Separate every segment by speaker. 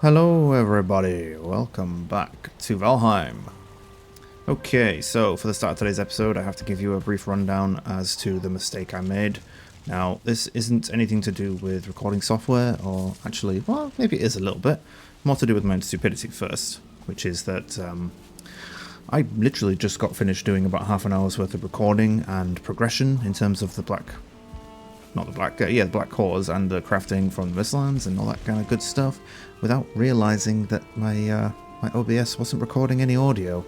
Speaker 1: Hello everybody, welcome back to Valheim. Okay, so for the start of today's episode I have to give you a brief rundown as to the mistake I made. Now this isn't anything to do with recording software, or actually, well, maybe it is a little bit. More to do with my own stupidity first, which is that I literally just got finished doing about half an hour's worth of recording and progression in terms of the black cores and the crafting from the Mistlands and all that kind of good stuff, without realizing that my OBS wasn't recording any audio.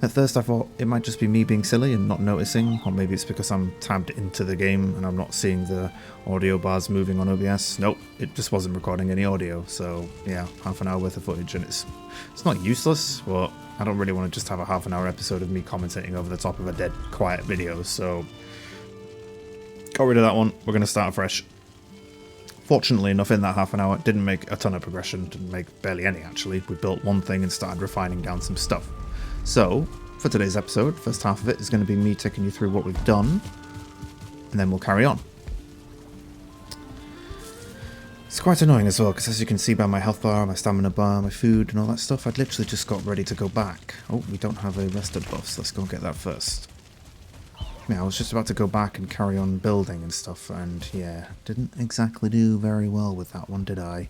Speaker 1: At first I thought it might just be me being silly and not noticing, or maybe it's because I'm tabbed into the game and I'm not seeing the audio bars moving on OBS. Nope, it just wasn't recording any audio, so yeah, half an hour worth of footage, and it's not useless, but I don't really want to just have a half an hour episode of me commentating over the top of a dead quiet video, so got rid of that one. We're going to start fresh. Fortunately enough, in that half an hour, it didn't make a ton of progression, didn't make barely any actually. We built one thing and started refining down some stuff. So, for today's episode, first half of it is going to be me taking you through what we've done, and then we'll carry on. It's quite annoying as well, because as you can see by my health bar, my stamina bar, my food and all that stuff, I'd literally just got ready to go back. Oh, we don't have a rested buff, so let's go get that first. Yeah, I was just about to go back and carry on building and stuff, and yeah, didn't exactly do very well with that one, did I?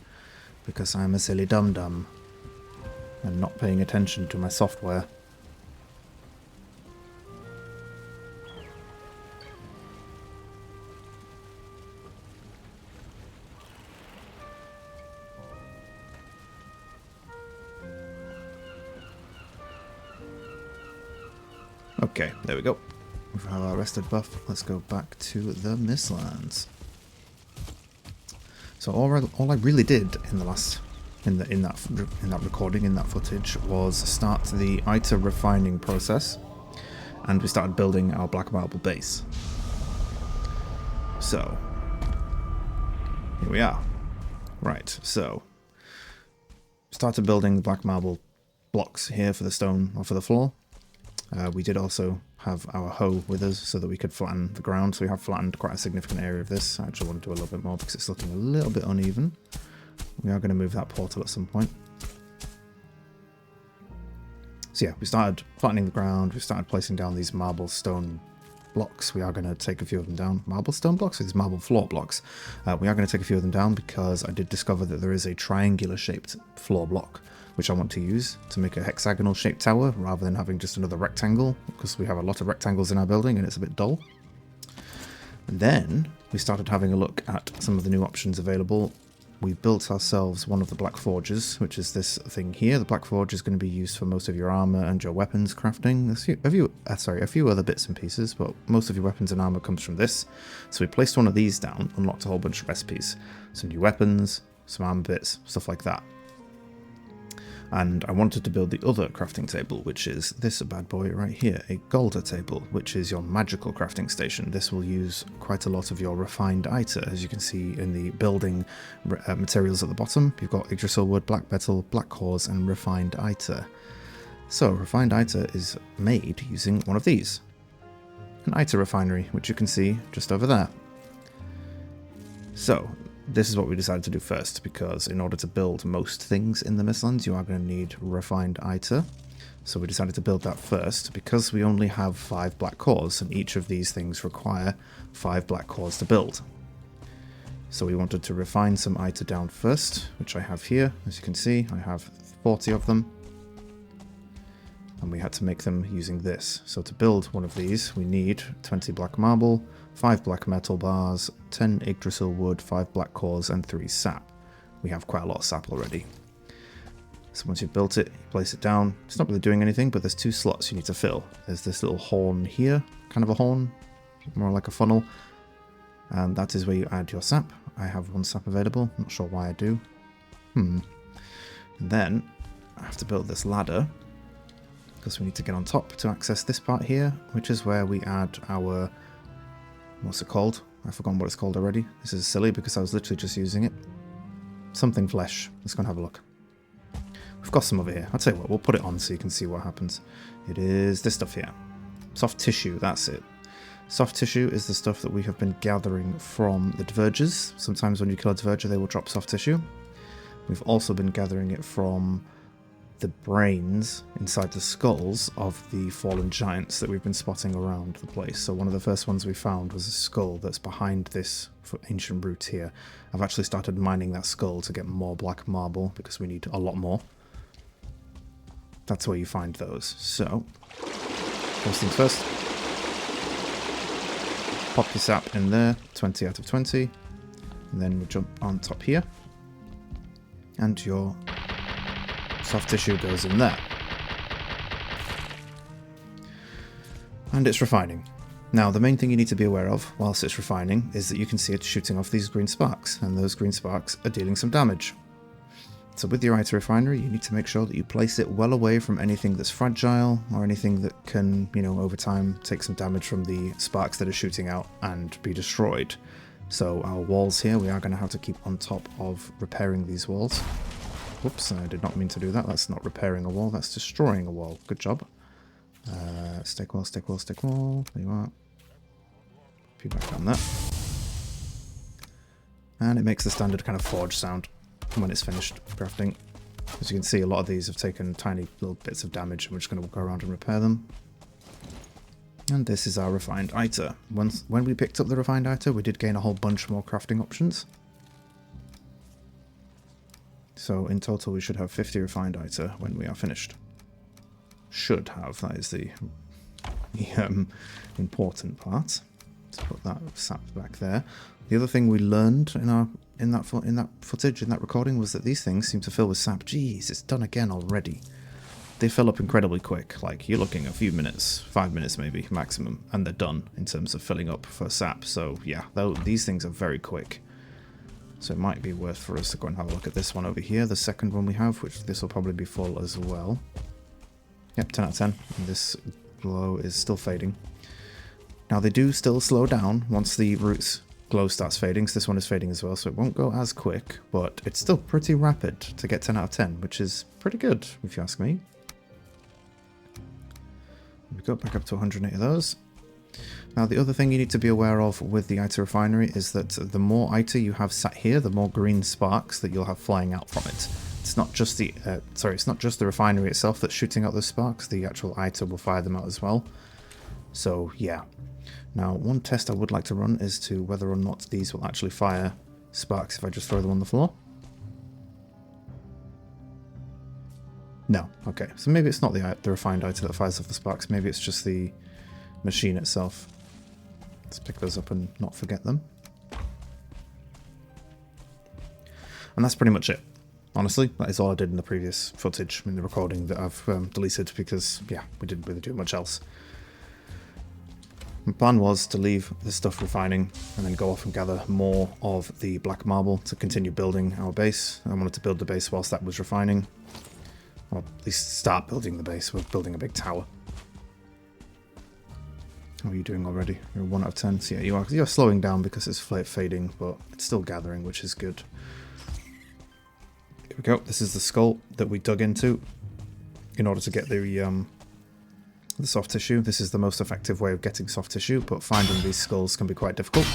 Speaker 1: Because I'm a silly dum-dum and not paying attention to my software. Okay, there we go. We've had our rested buff. Let's go back to the Mistlands. So all I really did in the last in that recording, in that footage, was start the Eityr refining process, and we started building our black marble base. So here we are. Right, so started building the black marble blocks here for the stone or for the floor. We did also have our hoe with us so that we could flatten the ground, so we have flattened quite a significant area of this. I actually want to do a little bit more because it's looking a little bit uneven. We are going to move that portal at some point. So yeah, we started flattening the ground, we started placing down these marble stone blocks. We are going to take a few of them down. Marble stone blocks? These marble floor blocks. We are going to take a few of them down because I did discover that there is a triangular shaped floor block which I want to use to make a hexagonal shaped tower rather than having just another rectangle, because we have a lot of rectangles in our building and it's a bit dull. And then we started having a look at some of the new options available. We built ourselves one of the black forges, which is this thing here. The black forge is going to be used for most of your armor and your weapons crafting. A few other bits and pieces, but most of your weapons and armor comes from this. So we placed one of these down, unlocked a whole bunch of recipes. Some new weapons, some armor bits, stuff like that. And I wanted to build the other crafting table, which is this bad boy right here, a Golda table, which is your magical crafting station. This will use quite a lot of your refined Eityr, as you can see in the building materials at the bottom. You've got Yggdrasil wood, black metal, black cores, and refined Eityr. So refined Eityr is made using one of these, an Eityr refinery, which you can see just over there. So this is what we decided to do first, because in order to build most things in the Mistlands, you are going to need refined Eityr. So we decided to build that first, because we only have 5 black cores, and each of these things require 5 black cores to build. So we wanted to refine some Eityr down first, which I have here. As you can see, I have 40 of them. And we had to make them using this. So to build one of these, we need 20 black marble, 5 black metal bars, 10 Yggdrasil wood, 5 black cores, and 3 sap. We have quite a lot of sap already. So once you've built it, you place it down. It's not really doing anything, but there's 2 slots you need to fill. There's this little horn here, kind of a horn, more like a funnel. And that is where you add your sap. I have 1 sap available, not sure why I do. And then I have to build this ladder, because we need to get on top to access this part here, which is where we add our, what's it called? I've forgotten what it's called already. This is silly because I was literally just using it. Something flesh. Let's go and have a look. We've got some over here. I'll tell you what, we'll put it on so you can see what happens. It is this stuff here. Soft tissue, that's it. Soft tissue is the stuff that we have been gathering from the divergers. Sometimes when you kill a diverger, they will drop soft tissue. We've also been gathering it from the brains inside the skulls of the fallen giants that we've been spotting around the place. So one of the first ones we found was a skull that's behind this ancient root here. I've actually started mining that skull to get more black marble because we need a lot more. That's where you find those. So, first things first. Pop your sap in there, 20 out of 20. And then we jump on top here. And your soft tissue goes in there. And it's refining. Now, the main thing you need to be aware of whilst it's refining is that you can see it shooting off these green sparks, and those green sparks are dealing some damage. So with your Eityr refinery, you need to make sure that you place it well away from anything that's fragile or anything that can, you know, over time take some damage from the sparks that are shooting out and be destroyed. So our walls here, we are going to have to keep on top of repairing these walls. Whoops, I did not mean to do that. That's not repairing a wall, that's destroying a wall. Good job. Stick wall, stick wall, stick wall. There you are. Put you back on that. And it makes the standard kind of forge sound when it's finished crafting. As you can see, a lot of these have taken tiny little bits of damage, and we're just going to go around and repair them. And this is our refined Eityr. When we picked up the refined Eityr, we did gain a whole bunch more crafting options. So in total we should have 50 refined Eityr when we are finished. Should have, that is the important part. Let's put that sap back there. The other thing we learned in that footage, in that recording, was that these things seem to fill with sap. Jeez, it's done again already. They fill up incredibly quick, like you're looking a few minutes, 5 minutes maybe, maximum, and they're done in terms of filling up for sap. So yeah, these things are very quick. So it might be worth for us to go and have a look at this one over here, the second one we have, which this will probably be full as well. Yep, 10 out of 10. And this glow is still fading. Now they do still slow down once the root's glow starts fading, so this one is fading as well, so it won't go as quick, but it's still pretty rapid to get 10 out of 10, which is pretty good, if you ask me. We go back up to 108 of those. Now the other thing you need to be aware of with the Eityr refinery is that the more Eityr you have sat here, the more green sparks that you'll have flying out from it. It's not just the it's not just the refinery itself that's shooting out those sparks, the actual Eityr will fire them out as well. So yeah. Now one test I would like to run is to whether or not these will actually fire sparks if I just throw them on the floor. No, okay, so maybe it's not the refined Eityr that fires off the sparks, maybe it's just the machine itself. Let's pick those up and not forget them. And that's pretty much it. Honestly, that is all I did in the previous footage, in the recording that I've deleted because, yeah, we didn't really do much else. My plan was to leave this stuff refining and then go off and gather more of the black marble to continue building our base. I wanted to build the base whilst that was refining. Or at least start building the base. We're building a big tower. How are you doing already? You're 1 out of 10. So yeah, you're slowing down because it's fading, but it's still gathering, which is good. Here we go. This is the skull that we dug into in order to get the soft tissue. This is the most effective way of getting soft tissue, but finding these skulls can be quite difficult.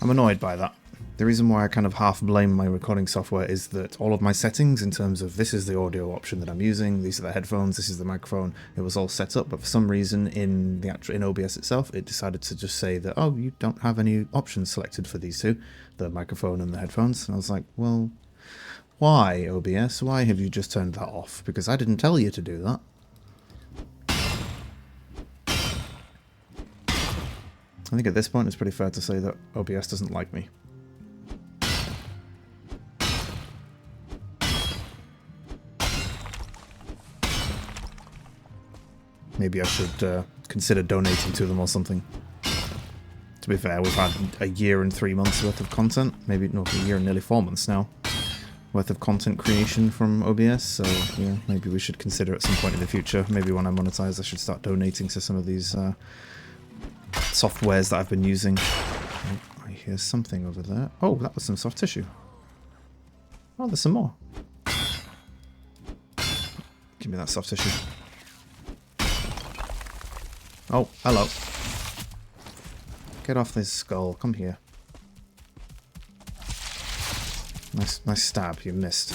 Speaker 1: I'm annoyed by that. The reason why I kind of half blame my recording software is that all of my settings in terms of this is the audio option that I'm using, these are the headphones, this is the microphone, it was all set up, but for some reason in OBS itself it decided to just say that, oh, you don't have any options selected for these two, the microphone and the headphones. And I was like, well, why OBS? Why have you just turned that off? Because I didn't tell you to do that. I think at this point it's pretty fair to say that OBS doesn't like me. Maybe I should consider donating to them or something. To be fair, we've had a year and 3 months worth of content. Maybe, no, a year and nearly 4 months now worth of content creation from OBS. So, yeah, maybe we should consider at some point in the future. Maybe when I monetize, I should start donating to some of these softwares that I've been using. Oh, I hear something over there. Oh, that was some soft tissue. Oh, there's some more. Give me that soft tissue. Oh, hello. Get off this skull. Come here. Nice stab. You missed.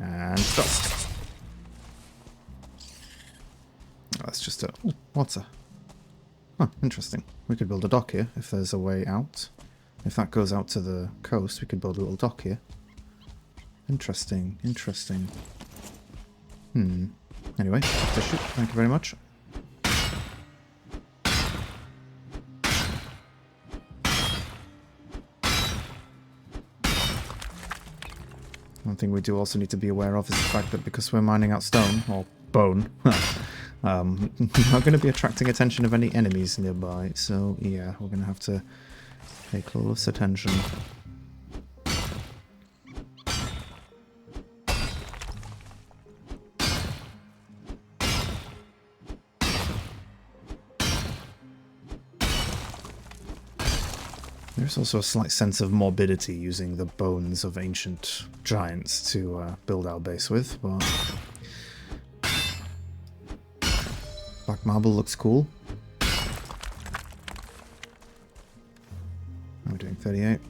Speaker 1: And dust. Oh, that's just a... Ooh, water. Huh, interesting. We could build a dock here if there's a way out. If that goes out to the coast, we could build a little dock here. Interesting, interesting. Anyway, tissue. Thank you very much. One thing we do also need to be aware of is the fact that because we're mining out stone, or bone, we're not going to be attracting attention of any enemies nearby, so yeah, we're going to have to pay close attention. There's also a slight sense of morbidity using the bones of ancient giants to build our base with, but black marble looks cool. I'm doing 38.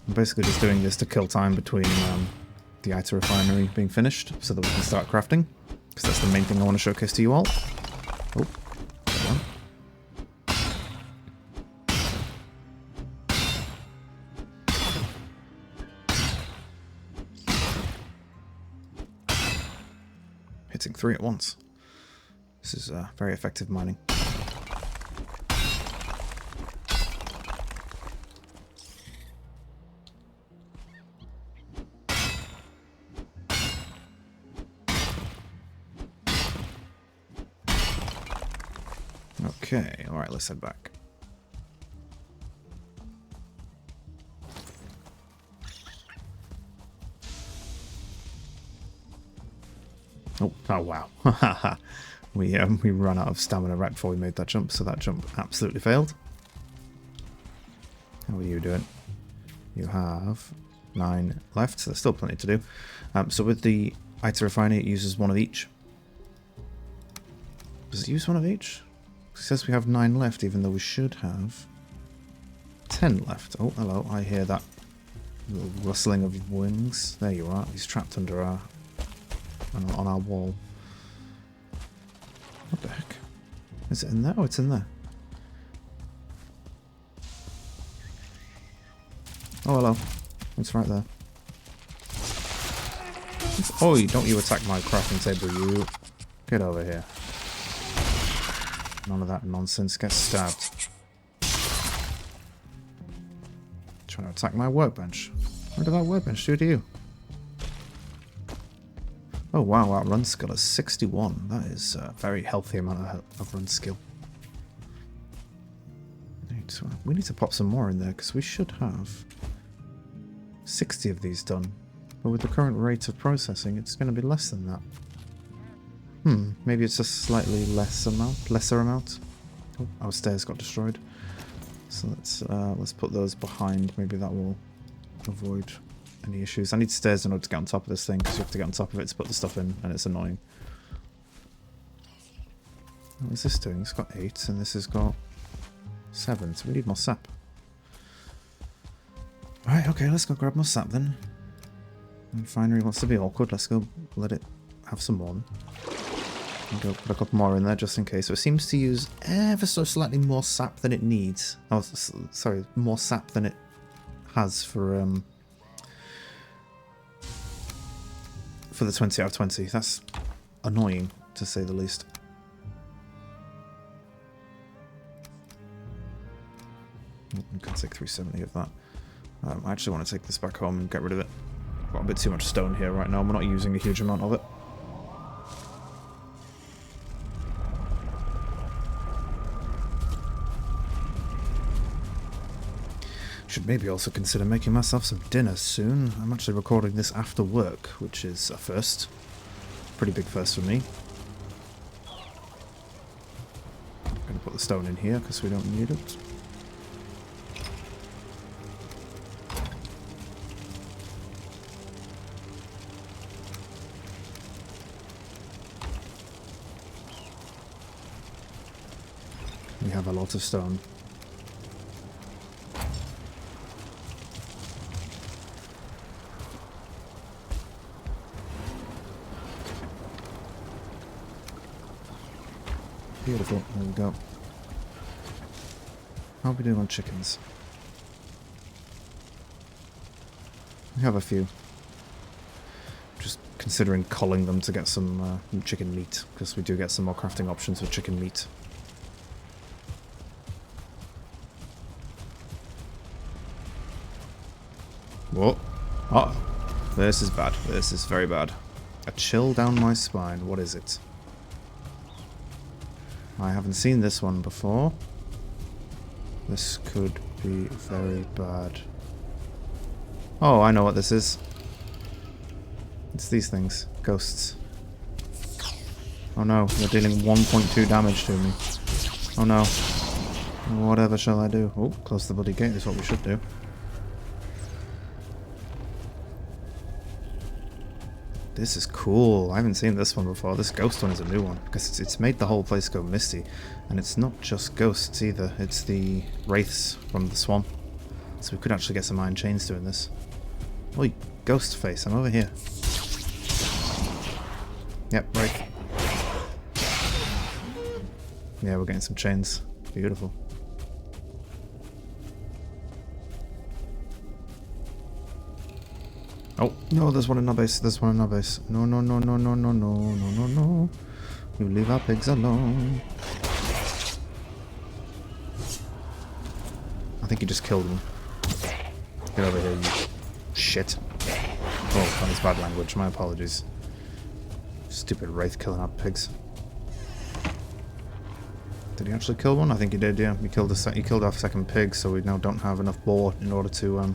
Speaker 1: I'm basically just doing this to kill time between the Eityr refinery being finished so that we can start crafting, because that's the main thing I want to showcase to you all. Oh, hold on. Hitting 3 at once. This is very effective mining. Okay, alright, let's head back. Oh wow. we ran out of stamina right before we made that jump, so that jump absolutely failed. How are you doing? You have 9 left, so there's still plenty to do. So with the Eityr refinery, it uses 1 of each. Does it use 1 of each? It says we have 9 left, even though we should have 10 left. Oh, hello, I hear that little rustling of wings. There you are. He's trapped under our... on our wall. What the heck? Is it in there? Oh, it's in there. Oh, hello. It's right there. Oi, don't you attack my crafting table, you. Get over here. None of that nonsense. Get stabbed. Trying to attack my workbench. What did that workbench do to you? Oh wow, our run skill is 61. That is a very healthy amount of run skill. We need to pop some more in there, because we should have 60 of these done. But with the current rate of processing, it's going to be less than that. Maybe it's a slightly lesser amount. Oh, our stairs got destroyed. So let's put those behind. Maybe that will avoid any issues. I need stairs in order to get on top of this thing, because you have to get on top of it to put the stuff in, and it's annoying. What is this doing? It's got 8, and this has got 7, so we need more sap. Right, okay, let's go grab more sap then. Refinery wants to be awkward, let's go let it have some more. I'll go put a couple more in there just in case. So it seems to use ever so slightly more sap than it needs. Oh, sorry, more sap than it has for the 20 out of 20. That's annoying, to say the least. I can take 370 of that. I actually want to take this back home and get rid of it. I've got a bit too much stone here right now. We're not using a huge amount of it. Should maybe also consider making myself some dinner soon. I'm actually recording this after work, which is a first. Pretty big first for me. I'm going to put the stone in here because we don't need it. We have a lot of stone. Beautiful. There we go. How are we doing on chickens? We have a few. Just considering culling them to get some chicken meat, because we do get some more crafting options for chicken meat. Whoa. Oh, this is bad. This is very bad. A chill down my spine. What is it? I haven't seen this one before. This could be very bad. Oh, I know what this is. It's these things. Ghosts. Oh no, they're dealing 1.2 damage to me. Oh no. Whatever shall I do? Oh, close the bloody gate is what we should do. This is cool. I haven't seen this one before. This ghost one is a new one, because it's made the whole place go misty. And it's not just ghosts either. It's the wraiths from the swamp. So we could actually get some iron chains doing this. Oi, ghost face, I'm over here. Yep, wraith. Yeah, we're getting some chains. Beautiful. Oh, no, there's one in our base. There's one in our base. No, no, no, no, no, no, no, no, no, no. You leave our pigs alone. I think you just killed him. Get over here, you shit. Oh, that was bad language. My apologies. Stupid wraith killing our pigs. Did he actually kill one? I think he did, yeah. He killed our second pig, so we now don't have enough boar in order to,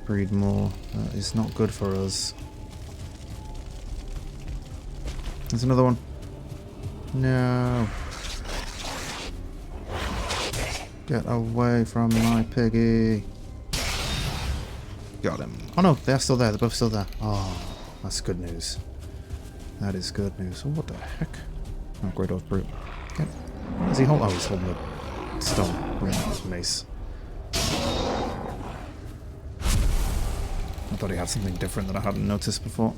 Speaker 1: breed more. That is not good for us. There's another one. No. Get away from my piggy. Got him. Oh no, they're still there. They're both still there. Oh, that's good news. That is good news. Oh, what the heck? Oh, great old brute. Okay. Is he holding? Oh, he's holding a stone mace. I thought he had something different that I hadn't noticed before.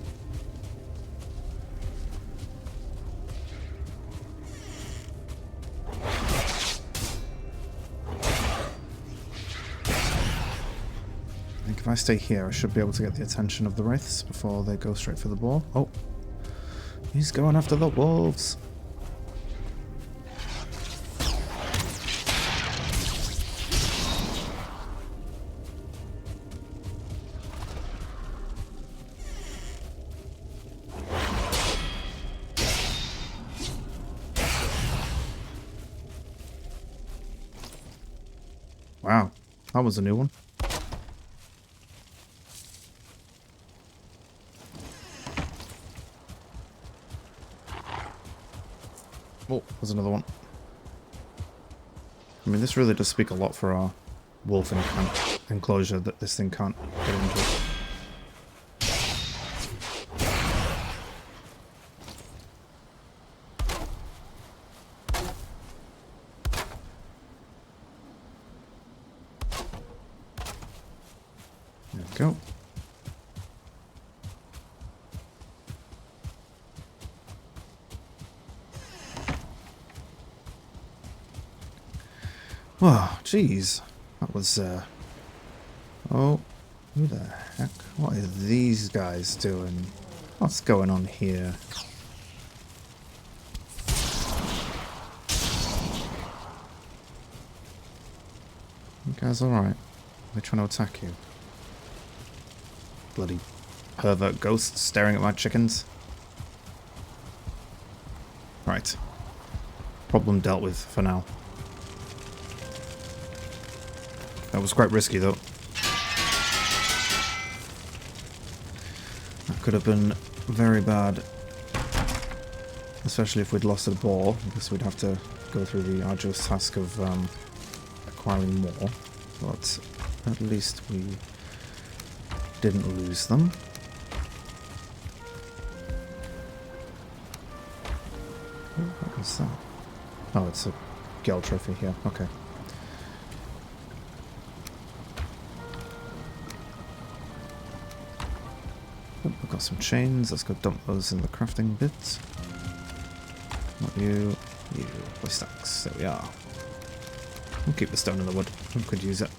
Speaker 1: I think if I stay here, I should be able to get the attention of the wraiths before they go straight for the boar. Oh, he's going after the wolves. Wow, that was a new one. Oh, there's another one. I mean, this really does speak a lot for our wolf enclosure that this thing can't get into it. There we go. Oh, jeez. That was, Oh, who the heck? What are these guys doing? What's going on here? You guys alright? They're trying to attack you. Bloody pervert ghosts staring at my chickens. Right. Problem dealt with for now. That was quite risky though. That could have been very bad. Especially if we'd lost a boar, because we'd have to go through the arduous task of acquiring more. But at least we didn't lose them. What was that? Oh, it's a Guild trophy, yeah, okay. Oh, we've got some chains. Let's go dump those in the crafting bits. Not you. You. Voice stacks. There we are. We'll keep the stone in the wood. We could use it.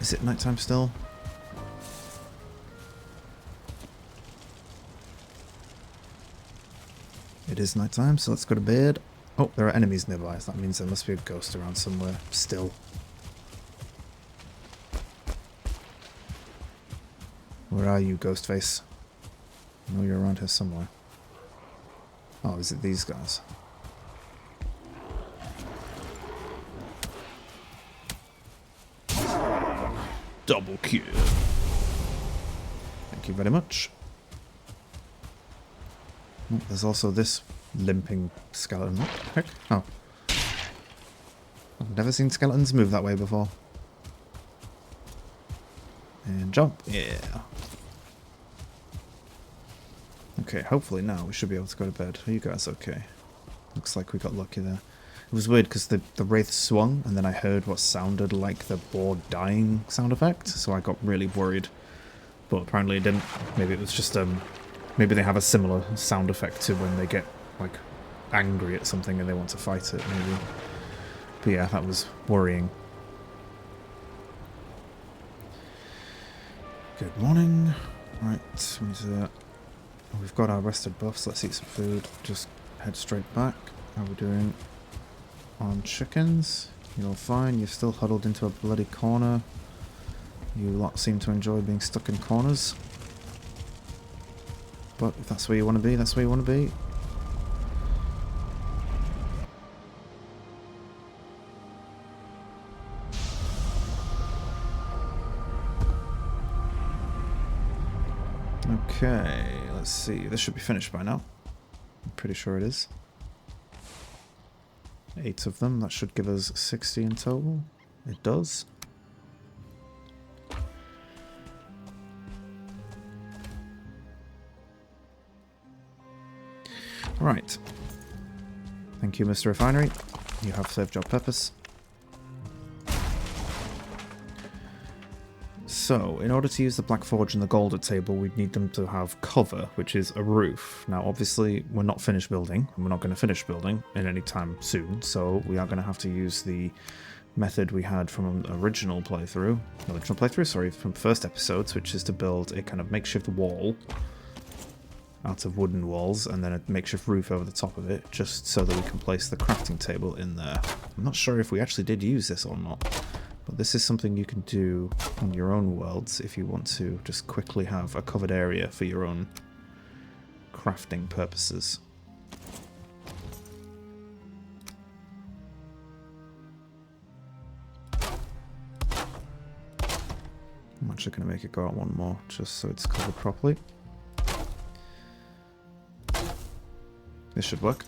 Speaker 1: Is it nighttime still? It is nighttime, so let's go to bed. Oh, there are enemies nearby, so that means there must be a ghost around somewhere still. Where are you, Ghostface? I know you're around here somewhere. Oh, is it these guys? Double kill. Thank you very much. Oh, there's also this limping skeleton. What the heck? Oh. I've never seen skeletons move that way before. And jump. Yeah. Okay, hopefully now we should be able to go to bed. Are you guys okay? Looks like we got lucky there. It was weird because the wraith swung and then I heard what sounded like the boar dying sound effect, so I got really worried. But apparently it didn't. Maybe it was just maybe they have a similar sound effect to when they get like angry at something and they want to fight it, maybe. But yeah, that was worrying. Good morning. Right, we've got our rested buffs. Let's eat some food. Just head straight back. How are we doing on chickens? You're fine. You're still huddled into a bloody corner. You lot seem to enjoy being stuck in corners. But if that's where you want to be, that's where you want to be. Okay, let's see. This should be finished by now. I'm pretty sure it is. 8 of them. That should give us 60 in total. It does. Right. Thank you, Mr. Refinery. You have served your purpose. So, in order to use the Black Forge and the Gold at table, we'd need them to have cover, which is a roof. Now, obviously, we're not finished building, and we're not going to finish building in any time soon, so we are going to have to use the method we had from an original playthrough, from first episodes, which is to build a kind of makeshift wall out of wooden walls, and then a makeshift roof over the top of it, just so that we can place the crafting table in there. I'm not sure if we actually did use this or not. But this is something you can do on your own worlds if you want to just quickly have a covered area for your own crafting purposes. I'm actually going to make it go out one more just so it's covered properly. This should work.